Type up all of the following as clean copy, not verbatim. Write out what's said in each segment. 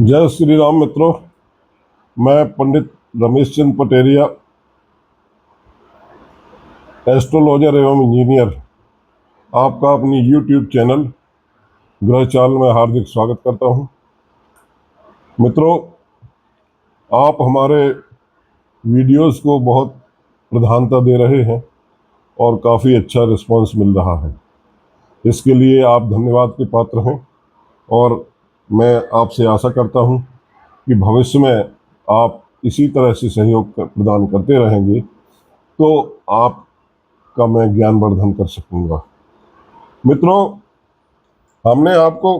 जय श्री राम मित्रों। मैं पंडित रमेश चंद्र पटेरिया, एस्ट्रोलॉजर एवं इंजीनियर, आपका अपनी यूट्यूब चैनल ग्रहचाल में हार्दिक स्वागत करता हूं। मित्रों, आप हमारे वीडियोस को बहुत प्रधानता दे रहे हैं और काफ़ी अच्छा रिस्पांस मिल रहा है। इसके लिए आप धन्यवाद के पात्र हैं और मैं आपसे आशा करता हूं कि भविष्य में आप इसी तरह से सहयोग प्रदान करते रहेंगे तो आपका मैं ज्ञानवर्धन कर सकूंगा। मित्रों, हमने आपको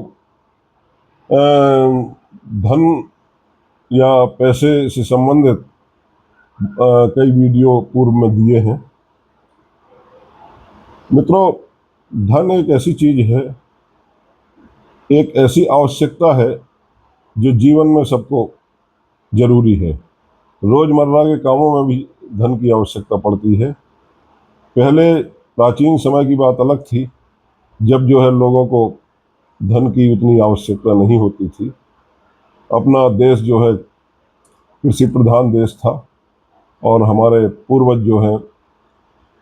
धन या पैसे से संबंधित कई वीडियो पूर्व में दिए हैं। मित्रों, धन एक ऐसी चीज है, एक ऐसी आवश्यकता है जो जीवन में सबको जरूरी है। रोजमर्रा के कामों में भी धन की आवश्यकता पड़ती है। पहले प्राचीन समय की बात अलग थी, जब जो है लोगों को धन की उतनी आवश्यकता नहीं होती थी। अपना देश जो है कृषि प्रधान देश था और हमारे पूर्वज जो हैं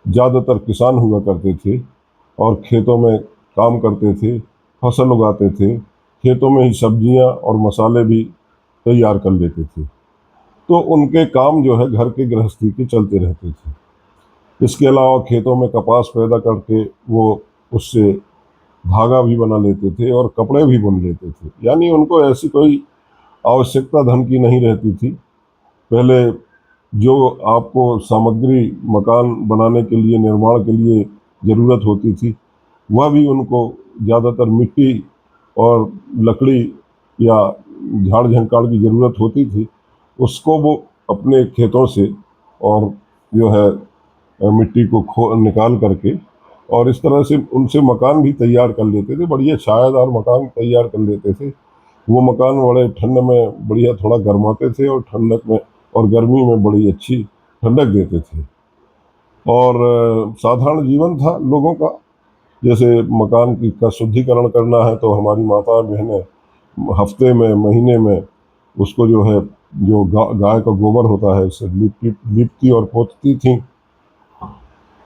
ज़्यादातर किसान हुआ करते थे और खेतों में काम करते थे, फसल उगाते थे, खेतों में ही सब्जियां और मसाले भी तैयार कर लेते थे। तो उनके काम जो है घर के गृहस्थी के चलते रहते थे। इसके अलावा खेतों में कपास पैदा करके वो उससे धागा भी बना लेते थे और कपड़े भी बुन लेते थे। यानी उनको ऐसी कोई आवश्यकता धन की नहीं रहती थी। पहले जो आपको सामग्री मकान बनाने के लिए, निर्माण के लिए ज़रूरत होती थी, वह भी उनको ज़्यादातर मिट्टी और लकड़ी या झाड़ झंकाड़ की ज़रूरत होती थी। उसको वो अपने खेतों से और जो है मिट्टी को निकाल करके और इस तरह से उनसे मकान भी तैयार कर लेते थे। बढ़िया छायादार मकान तैयार कर लेते थे। वो मकान बड़े ठंड में बढ़िया थोड़ा गर्माते थे और ठंडक में और गर्मी में बड़ी अच्छी ठंडक देते थे। और साधारण जीवन था लोगों का। जैसे मकान की का शुद्धिकरण करना है तो हमारी माता बहनें हफ्ते में, महीने में उसको जो है जो गाय का गोबर होता है इससे लिपती और पोतती थी।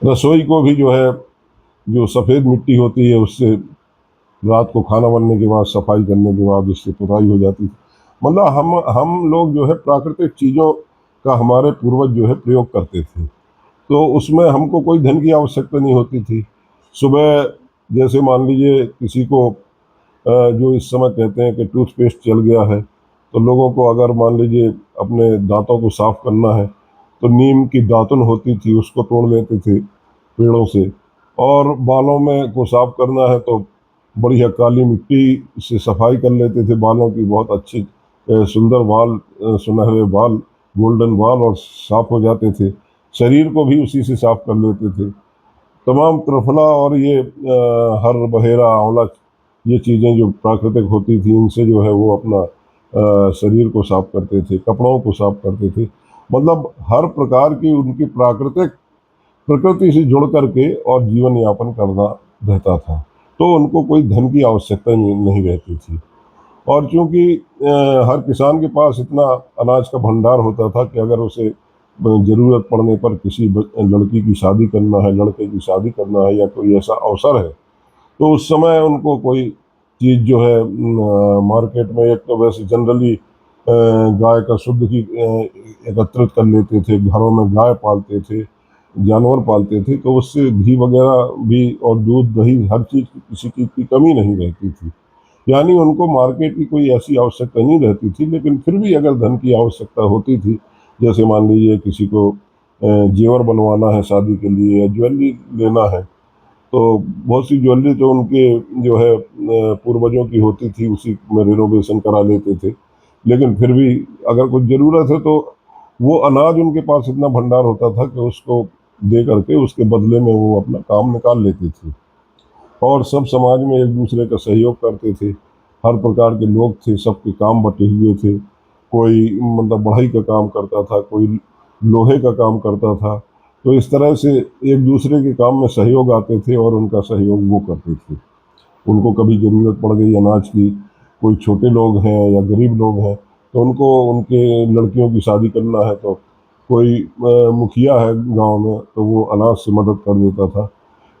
रसोई को भी जो है जो सफ़ेद मिट्टी होती है उससे रात को खाना बनने के बाद, सफाई करने के बाद उससे पुताई हो जाती थी। मतलब हम लोग जो है प्राकृतिक चीज़ों का हमारे पूर्वज जो है प्रयोग करते थे, तो उसमें हमको कोई धन की आवश्यकता नहीं होती थी। सुबह जैसे मान लीजिए किसी को जो इस समय कहते हैं कि टूथपेस्ट चल गया है, तो लोगों को अगर मान लीजिए अपने दांतों को साफ करना है तो नीम की दातुन होती थी, उसको तोड़ लेते थे पेड़ों से। और बालों में को साफ करना है तो बढ़िया काली मिट्टी से सफाई कर लेते थे बालों की। बहुत अच्छी सुंदर बाल, सुनहरे बाल, गोल्डन बाल और साफ हो जाते थे। शरीर को भी उसी से साफ कर लेते थे। तमाम त्रिफला और ये हर बहेरा आंवला, ये चीज़ें जो प्राकृतिक होती थी इनसे जो है वो अपना शरीर को साफ करते थे, कपड़ों को साफ करते थे। मतलब हर प्रकार की उनकी प्राकृतिक प्रकृति से जुड़ करके और जीवन यापन करना रहता था। तो उनको कोई धन की आवश्यकता नहीं रहती थी। और चूंकि हर किसान के पास इतना अनाज का भंडार होता था कि अगर उसे ज़रूरत पड़ने पर किसी लड़की की शादी करना है, लड़के की शादी करना है या कोई ऐसा अवसर है, तो उस समय उनको कोई चीज़ जो है मार्केट में, एक तो वैसे जनरली गाय का शुद्ध घी एकत्रित कर लेते थे, घरों में गाय पालते थे, जानवर पालते थे, तो उससे घी वगैरह भी और दूध दही हर चीज़ की, किसी चीज़ की कमी नहीं रहती थी। यानी उनको मार्केट की कोई ऐसी आवश्यकता नहीं रहती थी। लेकिन फिर भी अगर धन की आवश्यकता होती थी, जैसे मान लीजिए किसी को जेवर बनवाना है शादी के लिए या ज्वेलरी लेना है, तो बहुत सी ज्वेलरी तो उनके जो है पूर्वजों की होती थी, उसी में रिनोवेशन करा लेते थे। लेकिन फिर भी अगर कुछ ज़रूरत है तो वो अनाज उनके पास इतना भंडार होता था कि उसको दे करके उसके बदले में वो अपना काम निकाल लेते थे। और सब समाज में एक दूसरे का सहयोग करते थे। हर प्रकार के लोग थे, सबके काम बटे हुए थे। कोई मतलब बढ़ई का काम करता था, कोई लोहे का काम करता था। तो इस तरह से एक दूसरे के काम में सहयोग आते थे और उनका सहयोग वो करते थे। उनको कभी ज़रूरत पड़ गई अनाज की, कोई छोटे लोग हैं या गरीब लोग हैं तो उनको उनके लड़कियों की शादी करना है, तो कोई मुखिया है गांव में तो वो अनाज से मदद कर देता था।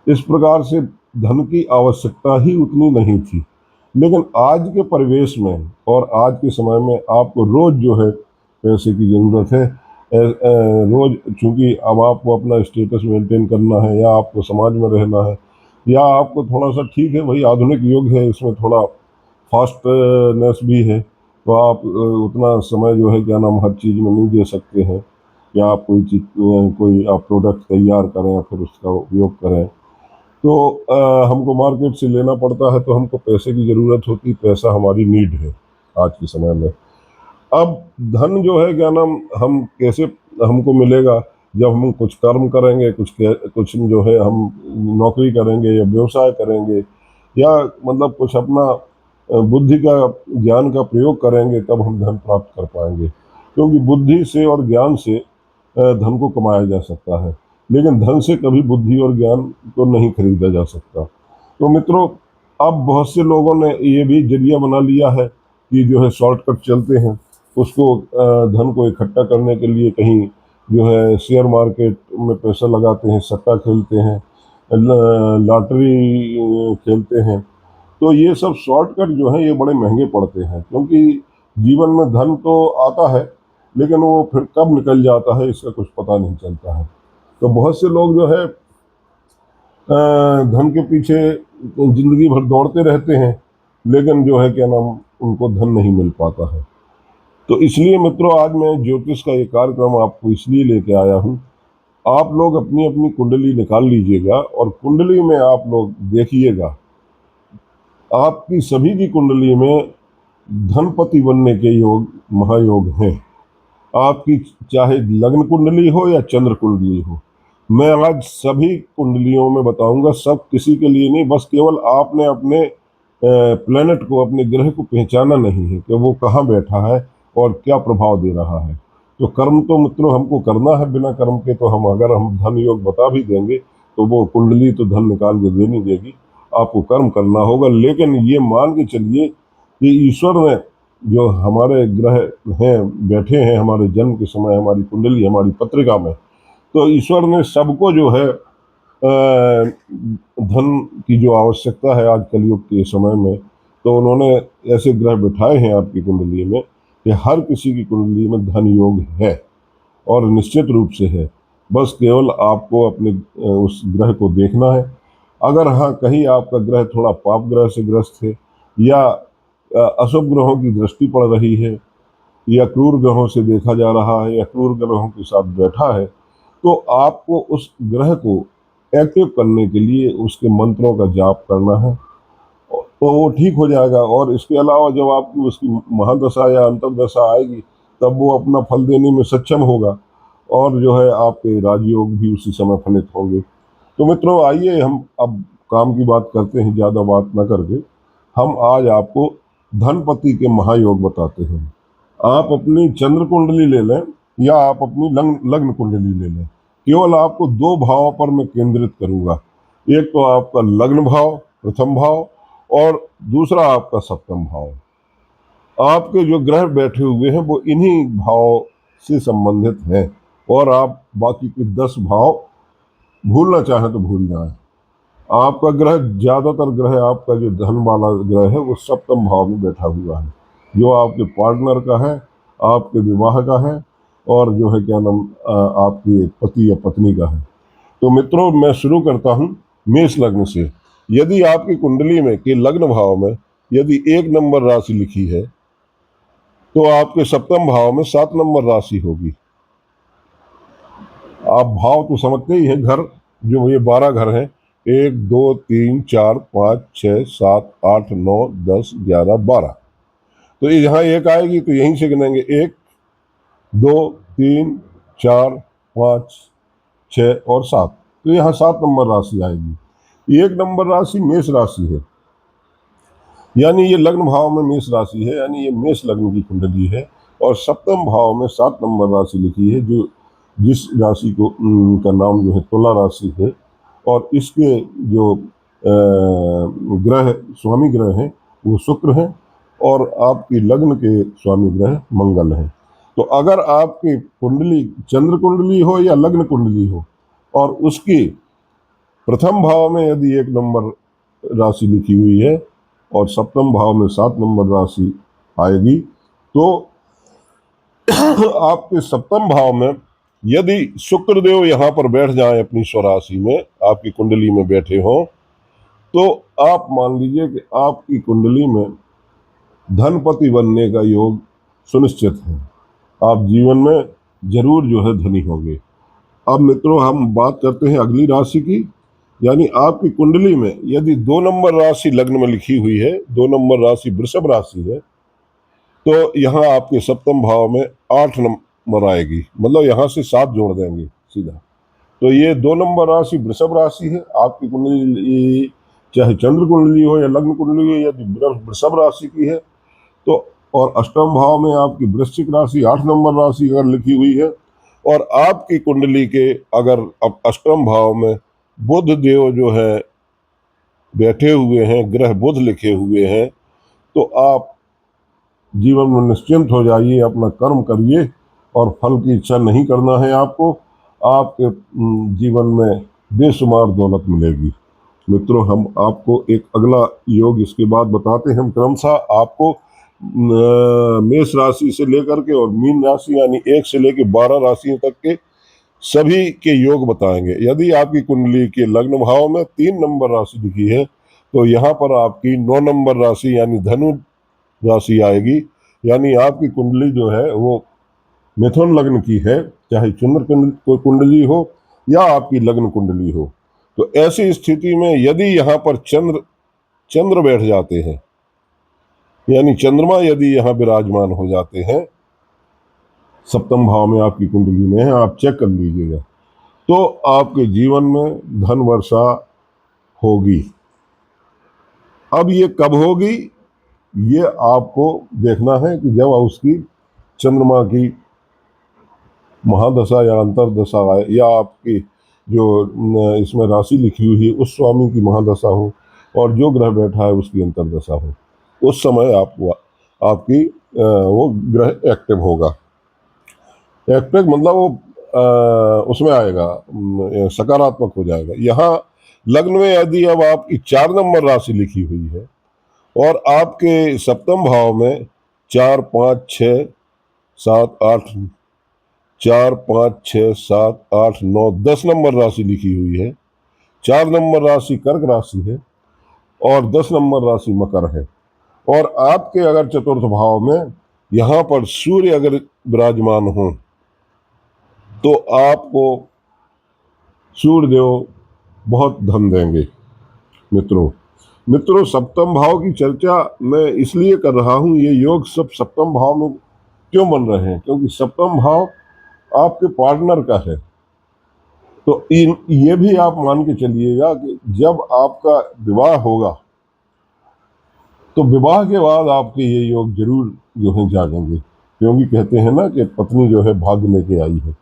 इस प्रकार से धन की आवश्यकता ही उतनी नहीं थी। लेकिन आज के परिवेश में और आज के समय में आपको रोज जो है पैसे की ज़रूरत है। रोज, चूंकि अब आपको अपना स्टेटस मेंटेन करना है या आपको समाज में रहना है या आपको थोड़ा सा, ठीक है वही आधुनिक युग है, इसमें थोड़ा फास्टनेस भी है, तो आप उतना समय जो है क्या नाम हर चीज़ में नहीं दे सकते हैं कि आप कोई चीज कोई आप प्रोडक्ट तैयार करें फिर उसका उपयोग करें। तो हमको मार्केट से लेना पड़ता है, तो हमको पैसे की ज़रूरत होती, पैसा हमारी नीड है आज के समय में। अब धन जो है क्या नाम हम कैसे हमको मिलेगा, जब हम कुछ कर्म करेंगे, कुछ जो है हम नौकरी करेंगे या व्यवसाय करेंगे या मतलब कुछ अपना बुद्धि का, ज्ञान का प्रयोग करेंगे, तब हम धन प्राप्त कर पाएंगे। क्योंकि बुद्धि से और ज्ञान से धन को कमाया जा सकता है, लेकिन धन से कभी बुद्धि और ज्ञान को नहीं खरीदा जा सकता। तो मित्रों, अब बहुत से लोगों ने ये भी जरिया बना लिया है कि जो है शॉर्टकट चलते हैं, उसको धन को इकट्ठा करने के लिए कहीं जो है शेयर मार्केट में पैसा लगाते हैं, सट्टा खेलते हैं, लॉटरी खेलते हैं। तो ये सब शॉर्टकट जो है ये बड़े महंगे पड़ते हैं, क्योंकि जीवन में धन तो आता है लेकिन वो फिर कब निकल जाता है इसका कुछ पता नहीं चलता है। तो बहुत से लोग जो है धन के पीछे जिंदगी भर दौड़ते रहते हैं, लेकिन जो है क्या नाम उनको धन नहीं मिल पाता है। तो इसलिए मित्रों, आज मैं ज्योतिष का ये कार्यक्रम आपको इसलिए लेके आया हूँ। आप लोग अपनी अपनी कुंडली निकाल लीजिएगा और कुंडली में आप लोग देखिएगा, आपकी सभी की कुंडली में धनपति बनने के योग, महायोग हैं। आपकी चाहे लग्न कुंडली हो या चंद्र कुंडली हो, मैं आज सभी कुंडलियों में बताऊंगा। सब किसी के लिए नहीं, बस केवल आपने अपने प्लेनेट को, अपने ग्रह को पहचाना नहीं है कि वो कहाँ बैठा है और क्या प्रभाव दे रहा है। तो कर्म तो मित्रों हमको करना है, बिना कर्म के तो हम धन योग बता भी देंगे तो वो कुंडली तो धन निकाल के दे नहीं देगी, आपको कर्म करना होगा। लेकिन ये मान के चलिए कि ईश्वर ने जो हमारे ग्रह हैं, बैठे हैं हमारे जन्म के समय, हमारी कुंडली, हमारी पत्रिका में, तो ईश्वर ने सबको जो है धन की जो आवश्यकता है आज कलयुग के समय में, तो उन्होंने ऐसे ग्रह बिठाए हैं आपकी कुंडली में कि हर किसी की कुंडली में धन योग है और निश्चित रूप से है। बस केवल आपको अपने उस ग्रह को देखना है। अगर हाँ कहीं आपका ग्रह थोड़ा पाप ग्रह से ग्रस्त है या अशुभ ग्रहों की दृष्टि पड़ रही है या क्रूर ग्रहों से देखा जा रहा है या क्रूर ग्रहों के साथ बैठा है, तो आपको उस ग्रह को एक्टिव करने के लिए उसके मंत्रों का जाप करना है, तो वो ठीक हो जाएगा। और इसके अलावा जब आपकी उसकी महादशा या अंतर्दशा आएगी, तब वो अपना फल देने में सक्षम होगा और जो है आपके राजयोग भी उसी समय फलित होंगे। तो मित्रों, आइए हम अब काम की बात करते हैं, ज़्यादा बात न करके। हम आज आपको धनपति के महायोग बताते हैं। आप अपनी चंद्र कुंडली ले लें या आप अपनी लग्न कुंडली ले लें। केवल आपको दो भावों पर मैं केंद्रित करूंगा, एक तो आपका लग्न भाव, प्रथम भाव, और दूसरा आपका सप्तम भाव। आपके जो ग्रह बैठे हुए हैं वो इन्हीं भाव से संबंधित हैं, और आप बाकी के 10 भाव भूलना चाहें तो भूल जाएं। आपका ग्रह, ज्यादातर ग्रह आपका जो धन वाला ग्रह है वो सप्तम भाव में बैठा हुआ है, जो आपके पार्टनर का है, आपके विवाह का है, और जो है क्या नाम आपके पति या पत्नी का है। तो मित्रों, मैं शुरू करता हूँ मेष लग्न से। यदि आपकी कुंडली में के लग्न भाव में यदि 1 नंबर राशि लिखी है, तो आपके सप्तम भाव में 7 नंबर राशि होगी। आप भाव तो समझते ही हैं, घर जो ये 12 घर हैं, 1 2 3 4 5 6 7 8 9 10 11 12। तो ये यहाँ एक आएगी तो यहीं से गिनेंगे, 1 2 3 4 5 6 और 7, तो यहाँ 7 नंबर राशि आएगी। 1 नंबर राशि मेष राशि है, यानी ये लग्न भाव में मेष राशि है, यानी ये मेष लग्न की कुंडली है। और सप्तम भाव में 7 नंबर राशि लिखी है, जो जिस राशि को का नाम जो है तुला राशि है। और इसके जो ग्रह, स्वामी ग्रह हैं वो शुक्र हैं, और आपकी लग्न के स्वामी ग्रह मंगल है। तो अगर आपकी कुंडली चंद्र कुंडली हो या लग्न कुंडली हो और उसकी प्रथम भाव में यदि 1 नंबर राशि लिखी हुई है और सप्तम भाव में 7 नंबर राशि आएगी, तो आपके सप्तम भाव में यदि शुक्रदेव यहाँ पर बैठ जाए अपनी स्वराशि में, आपकी कुंडली में बैठे हों, तो आप मान लीजिए कि आपकी कुंडली में धनपति बनने का योग सुनिश्चित है। आप जीवन में जरूर जो है धनी होंगे। अब मित्रों, हम बात करते हैं अगली राशि की, यानी आपकी कुंडली में यदि 2 नंबर राशि लग्न में लिखी हुई है, 2 नंबर राशि वृषभ राशि है, तो यहाँ आपके सप्तम भाव में 8 नंबर आएगी, मतलब यहाँ से 7 जोड़ देंगे सीधा। तो ये 2 नंबर राशि वृषभ राशि है। आपकी कुंडली चाहे चंद्र कुंडली हो या लग्न कुंडली हो, यदि वृषभ राशि की है तो, और अष्टम भाव में आपकी वृश्चिक राशि 8 नंबर राशि अगर लिखी हुई है, और आपकी कुंडली के अगर अब अष्टम भाव में बुध देव जो है बैठे हुए हैं, ग्रह बुध लिखे हुए हैं, तो आप जीवन में निश्चिंत हो जाइए, अपना कर्म करिए और फल की इच्छा नहीं करना है आपको। आपके जीवन में बेशुमार दौलत मिलेगी। मित्रों, हम आपको एक अगला योग इसके बाद बताते हैं। हम क्रमशः आपको मेष राशि से लेकर के और मीन राशि यानी 1 से लेकर 12 राशियों तक के सभी के योग बताएंगे। यदि आपकी कुंडली के लग्न भाव में 3 नंबर राशि लिखी है, तो यहाँ पर आपकी 9 नंबर राशि यानी धनु राशि आएगी। यानी आपकी कुंडली जो है वो मिथुन लग्न की है, चाहे चंद्र कुंडली हो या आपकी लग्न कुंडली हो। तो ऐसी स्थिति में यदि यहाँ पर चंद्र बैठ जाते हैं, यानी चंद्रमा यदि यहाँ विराजमान हो जाते हैं, सप्तम भाव में आपकी कुंडली में है, आप चेक कर लीजिएगा, तो आपके जीवन में धन वर्षा होगी। अब ये कब होगी, ये आपको देखना है कि जब उसकी चंद्रमा की महादशा या अंतरदशा आए, या आपकी जो इसमें राशि लिखी हुई है उस स्वामी की महादशा हो और जो ग्रह बैठा है उसकी अंतरदशा हो, उस समय आपको आपकी वो ग्रह एक्टिव होगा। एक्टिव मतलब वो उसमें आएगा, सकारात्मक हो जाएगा। यहाँ लग्न में यदि अब आपकी 4 नंबर राशि लिखी हुई है और आपके सप्तम भाव में 4, 5, 6, 7, 8, 4, 5, 6, 7, 8, 9, 10 नंबर राशि लिखी हुई है, 4 नंबर राशि कर्क राशि है और 10 नंबर राशि मकर है, और आपके अगर चतुर्थ भाव में यहाँ पर सूर्य अगर विराजमान हो, तो आपको सूर्यदेव बहुत धन देंगे। मित्रों, सप्तम भाव की चर्चा मैं इसलिए कर रहा हूं, ये योग सब सप्तम भाव में क्यों बन रहे हैं, क्योंकि सप्तम भाव आपके पार्टनर का है। तो ये भी आप मान के चलिएगा कि जब आपका विवाह होगा, तो विवाह के बाद आपके ये योग जरूर जो है जागेंगे, क्योंकि कहते हैं ना कि पत्नी जो है भाग्य लेके आई है।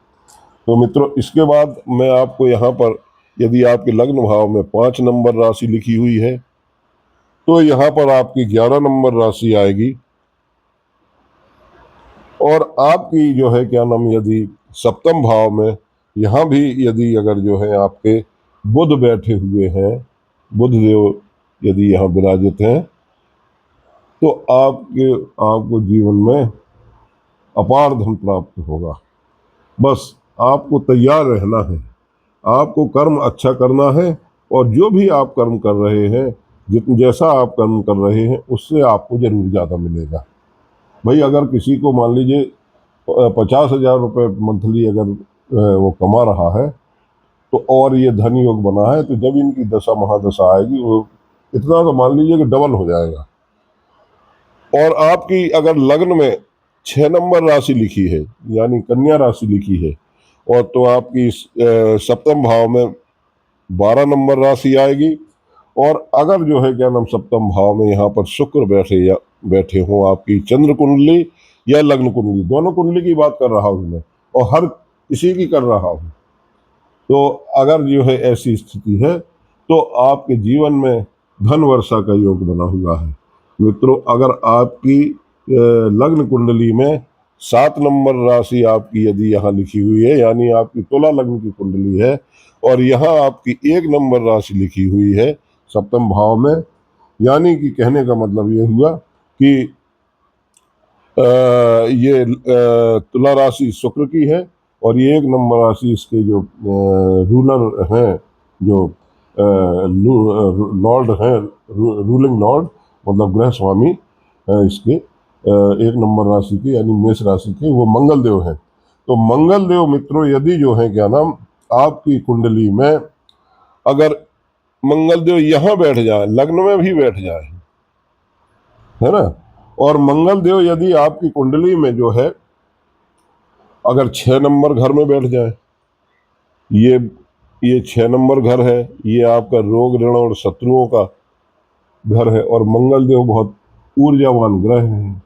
तो मित्रों, इसके बाद मैं आपको यहाँ पर यदि आपके लग्न भाव में 5 नंबर राशि लिखी हुई है, तो यहाँ पर आपकी 11 नंबर राशि आएगी, और आपकी जो है क्या नाम, यदि सप्तम भाव में यहाँ भी यदि अगर जो है आपके बुध बैठे हुए हैं, बुध देव यदि यहाँ विराजित हैं, तो आपको जीवन में अपार धन प्राप्त होगा। बस आपको तैयार रहना है, आपको कर्म अच्छा करना है, और जो भी आप कर्म कर रहे हैं, जैसा आप कर्म कर रहे हैं उससे आपको जरूर ज़्यादा मिलेगा। भाई, अगर किसी को मान लीजिए 50,000 रुपये मंथली अगर वो कमा रहा है, तो और ये धन योग बना है, तो जब इनकी दशा महादशा आएगी, वो इतना तो मान लीजिए कि डबल हो जाएगा। और आपकी अगर लग्न में 6 नंबर राशि लिखी है, यानी कन्या राशि लिखी है, और तो आपकी सप्तम भाव में 12 नंबर राशि आएगी। और अगर जो है क्या नाम, सप्तम भाव में यहाँ पर शुक्र बैठे हों, आपकी चंद्र कुंडली या लग्न कुंडली, दोनों कुंडली की बात कर रहा हूँ मैं, और हर किसी की कर रहा हूँ, तो अगर जो है ऐसी स्थिति है, तो आपके जीवन में धन वर्षा का योग बना हुआ है। मित्रों, अगर आपकी लग्न कुंडली में 7 नंबर राशि आपकी यदि यहाँ लिखी हुई है, यानी आपकी तुला लग्न की कुंडली है, और यहाँ आपकी 1 नंबर राशि लिखी हुई है सप्तम भाव में, यानी कि कहने का मतलब ये हुआ कि ये तुला राशि शुक्र की है, और ये 1 नंबर राशि इसके जो रूलर हैं, जो लॉर्ड हैं, रूलिंग लॉर्ड मतलब ग्रह स्वामी इसके 1 नंबर राशि के यानी मेष राशि के वो मंगल देव हैं। तो मंगल देव मित्रों यदि जो है क्या नाम आपकी कुंडली में अगर मंगल देव यहाँ बैठ जाए, लग्न में भी बैठ जाए, है ना, और मंगल देव यदि आपकी कुंडली में जो है अगर 6 नंबर घर में बैठ जाए, ये 6 नंबर घर है, ये आपका रोग ऋण और शत्रुओं का घर है, और मंगल देव बहुत ऊर्जावान ग्रह है,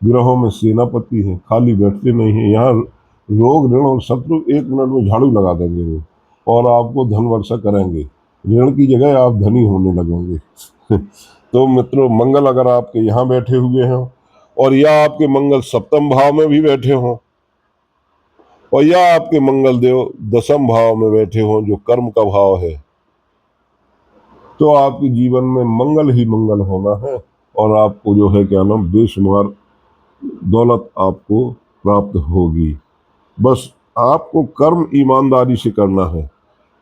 ग्रहों में सेनापति है, खाली बैठते नहीं है। यहाँ रोग ऋण और शत्रु 1 मिनट में झाड़ू लगा देंगे वो, और आपको धन वर्षा करेंगे, ऋण की जगह आप धनी होने लगेंगे। तो मित्रों, मंगल अगर आपके यहाँ बैठे हुए हैं, और या आपके मंगल सप्तम भाव में भी बैठे हों, और या आपके मंगल देव दशम भाव में बैठे हों जो कर्म का भाव है, तो आपके जीवन में मंगल ही मंगल होना है, और आपको जो है क्या नाम बेशुमार दौलत आपको प्राप्त होगी। बस आपको कर्म ईमानदारी से करना है,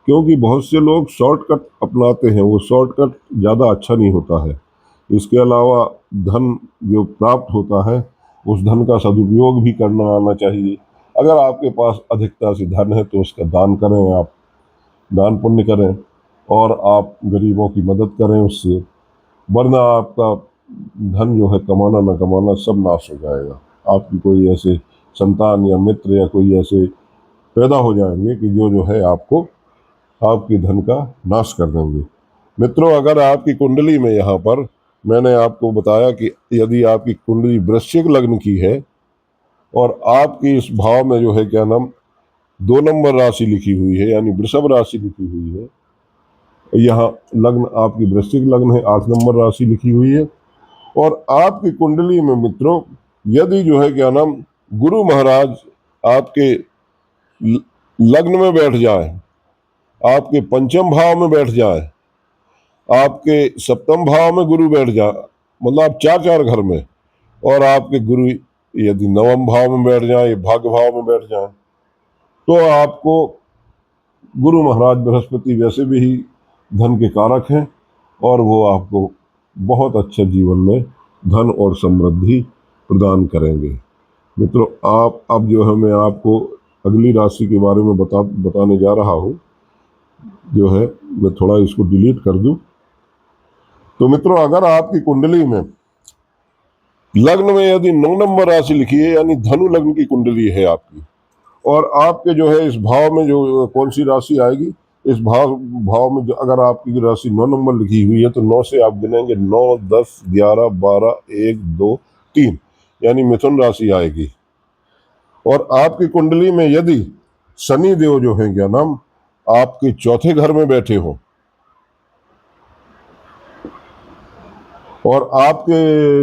क्योंकि बहुत से लोग शॉर्टकट अपनाते हैं, वो शॉर्टकट ज़्यादा अच्छा नहीं होता है। इसके अलावा धन जो प्राप्त होता है उस धन का सदुपयोग भी करना आना चाहिए। अगर आपके पास अधिकता से धन है तो उसका दान करें, आप दान पुण्य करें, और आप गरीबों की मदद करें उससे, वरना आपका धन जो है कमाना न कमाना सब नाश हो जाएगा। आपकी कोई ऐसे संतान या मित्र या कोई ऐसे पैदा हो जाएंगे कि जो है आपको आपके धन का नाश कर देंगे। मित्रों, अगर आपकी कुंडली में यहाँ पर मैंने आपको बताया कि यदि आपकी कुंडली वृश्चिक लग्न की है और आपकी इस भाव में जो है क्या नाम 2 नंबर राशि लिखी हुई है यानी वृषभ राशि लिखी हुई है, यहाँ लग्न आपकी वृश्चिक लग्न है, 8 नंबर राशि लिखी हुई है, और आपकी कुंडली में मित्रों यदि जो है क्या नाम गुरु महाराज आपके लग्न में बैठ जाए, आपके पंचम भाव में बैठ जाए, आपके सप्तम भाव में गुरु बैठ जाए, मतलब आप 4 घर में, और आपके गुरु यदि नवम भाव में बैठ जाए, भाग्य भाव में बैठ जाए, तो आपको गुरु महाराज बृहस्पति वैसे भी ही धन के कारक हैं, और वो आपको बहुत अच्छा जीवन में धन और समृद्धि प्रदान करेंगे। मित्रों, आप अब जो है मैं आपको अगली राशि के बारे में बताने जा रहा हूँ, जो है मैं थोड़ा इसको डिलीट कर दूं। तो मित्रों, अगर आपकी कुंडली में लग्न में यदि 9 नंबर राशि लिखी है यानी धनु लग्न की कुंडली है आपकी, और आपके जो है इस भाव में जो कौन सी राशि आएगी, इस भाव में जो अगर आपकी राशि 9 नंबर लिखी हुई है तो 9 से आप गिनेंगे 9, 10, 11, 12, 1, 2, 3 यानी मिथुन राशि आएगी। और आपकी कुंडली में यदि शनि देव जो है क्या नाम आपके चौथे घर में बैठे हो, और आपके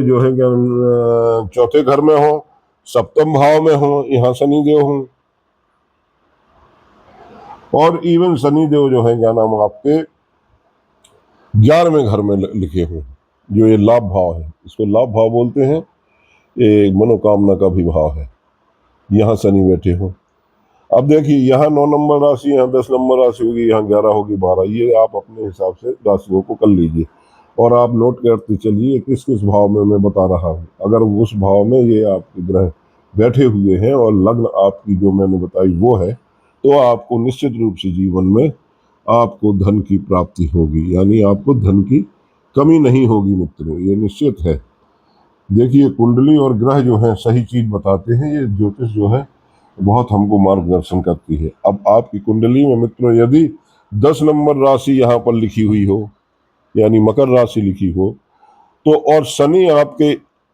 जो है क्या चौथे घर में हो, सप्तम भाव में हो, यहाँ शनि देव हो, और इवन शनि देव जो है क्या नाम आपके 11वें घर में लिखे हो, जो ये लाभ भाव है, इसको लाभ भाव बोलते हैं, ये मनोकामना का भी भाव है, यहाँ शनि बैठे हो। अब देखिए, यहाँ 9 नंबर राशि, यहाँ 10 नंबर राशि होगी, यहाँ 11 होगी, 12, ये आप अपने हिसाब से राशियों को कर लीजिए, और आप नोट करते चलिए किस किस भाव में मैं बता रहा हूँ। अगर उस भाव में ये आपके ग्रह बैठे हुए हैं और लग्न आपकी जो मैंने बताई वो है, तो आपको निश्चित रूप से जीवन में आपको धन की प्राप्ति होगी, यानी आपको धन की कमी नहीं होगी मित्रों, ये निश्चित है। देखिए, कुंडली और ग्रह जो है सही चीज बताते हैं, ये ज्योतिष जो है बहुत हमको मार्गदर्शन करती है। अब आपकी कुंडली में मित्रों यदि 10 नंबर राशि यहाँ पर लिखी हुई हो यानी मकर राशि लिखी हो, तो और शनि आपके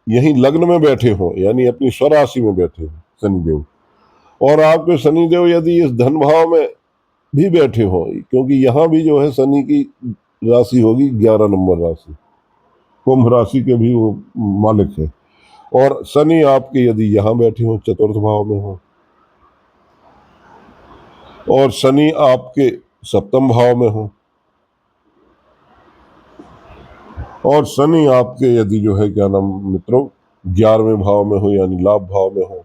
यही लग्न में बैठे हो यानी अपनी स्वराशि में बैठे हो शनिदेव, और आपके शनिदेव यदि इस धन भाव में भी बैठे हो, क्योंकि यहाँ भी जो है शनि की राशि होगी 11 नंबर राशि, कुंभ राशि के भी वो मालिक है। और शनि आपके यदि यहाँ बैठे हो, चतुर्थ भाव में हो, और शनि आपके सप्तम भाव में हो, और शनि आपके यदि जो है क्या नाम मित्रों 11वें भाव में हो यानी लाभ भाव में हो,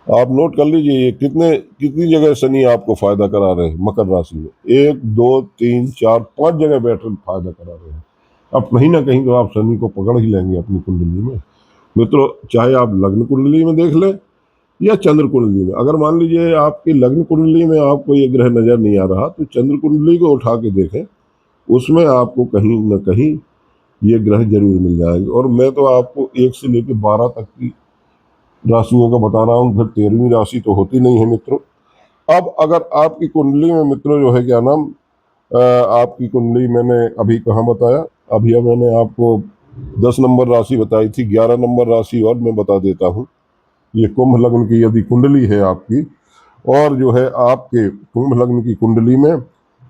आप नोट कर लीजिए ये कितनी जगह शनि आपको फायदा करा रहे हैं मकर राशि में। 1 2 3 4 5 जगह बैठकर फायदा करा रहे हैं। अब कहीं ना कहीं तो आप शनि को पकड़ ही लेंगे अपनी कुंडली में मित्रों, चाहे आप लग्न कुंडली में देख लें या चंद्र कुंडली में। अगर मान लीजिए आपकी लग्न कुंडली में आपको ये ग्रह नजर नहीं आ रहा तो चंद्र कुंडली को उठा के देखें, उसमें आपको कहीं न कहीं ये ग्रह जरूर मिल जाएंगे। और मैं तो आपको 1 से लेकर 12 तक की राशियों का बता रहा हूँ, फिर 13वीं राशि तो होती नहीं है मित्रों। अब अगर आपकी कुंडली में मित्रों जो है क्या नाम आपकी कुंडली मैंने अभी कहाँ बताया, अभी मैंने आपको 10 नंबर राशि बताई थी, 11 नंबर राशि और मैं बता देता हूँ। ये कुंभ लग्न की यदि कुंडली है आपकी, और जो है आपके कुंभ लग्न की कुंडली में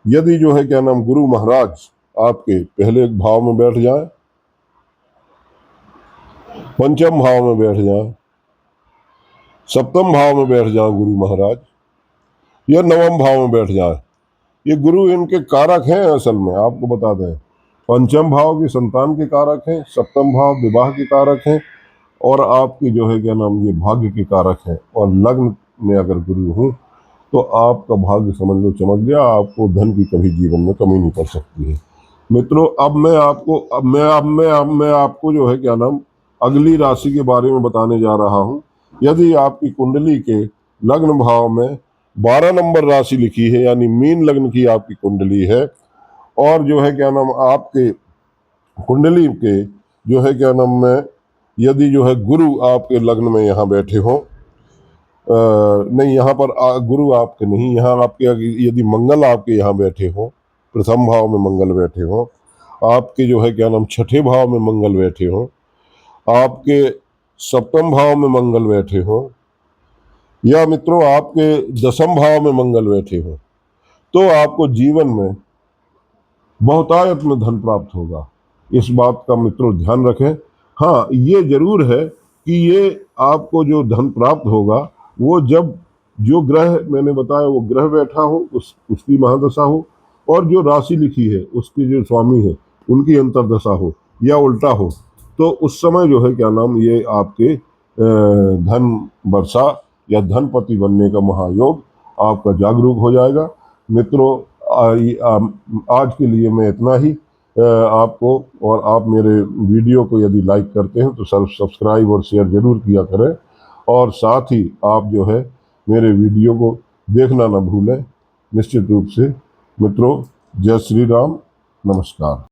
यदि जो है क्या नाम गुरु महाराज आपके पहले भाव में बैठ जाए, पंचम भाव में बैठ जाए, सप्तम भाव में बैठ जाए गुरु महाराज, या नवम भाव में बैठ जाए, ये गुरु इनके कारक हैं। असल में आपको बता दें, पंचम भाव की संतान के कारक हैं, सप्तम भाव विवाह के कारक हैं, और आपकी जो है क्या नाम ये भाग्य के कारक हैं। और लग्न में अगर गुरु हो तो आपका भाग्य समझ लो चमक गया, आपको धन की कभी जीवन में कमी नहीं पड़ सकती है मित्रों। अब मैं आपको जो है क्या नाम अगली राशि के बारे में बताने जा रहा हूं। यदि आपकी कुंडली के लग्न भाव में 12 नंबर राशि लिखी है यानी मीन लग्न की आपकी कुंडली है, और जो है क्या नाम आपके कुंडली के जो है क्या नाम में यदि जो है गुरु आपके लग्न में यहाँ बैठे हो, नहीं यहाँ पर गुरु आपके नहीं, यहाँ आपके यदि मंगल आपके यहाँ बैठे हो, प्रथम भाव में मंगल बैठे हो, आपके जो है क्या नाम छठे भाव में मंगल बैठे हो, आपके सप्तम भाव में मंगल बैठे हो, या मित्रों आपके दसम भाव में मंगल बैठे हो, तो आपको जीवन में बहुतायत में धन प्राप्त होगा। इस बात का मित्रों ध्यान रखें। हाँ, ये जरूर है कि ये आपको जो धन प्राप्त होगा वो जब जो ग्रह मैंने बताया वो ग्रह बैठा हो, उसकी महादशा हो, और जो राशि लिखी है उसके जो स्वामी है उनकी अंतर्दशा हो या उल्टा हो, तो उस समय जो है क्या नाम ये आपके धन वर्षा या धनपति बनने का महायोग आपका जागरूक हो जाएगा मित्रों। आज के लिए मैं इतना ही। आपको और आप मेरे वीडियो को यदि लाइक करते हैं तो सब्सक्राइब और शेयर जरूर किया करें, और साथ ही आप जो है मेरे वीडियो को देखना ना भूलें निश्चित रूप से मित्रों। जय श्री राम, नमस्कार।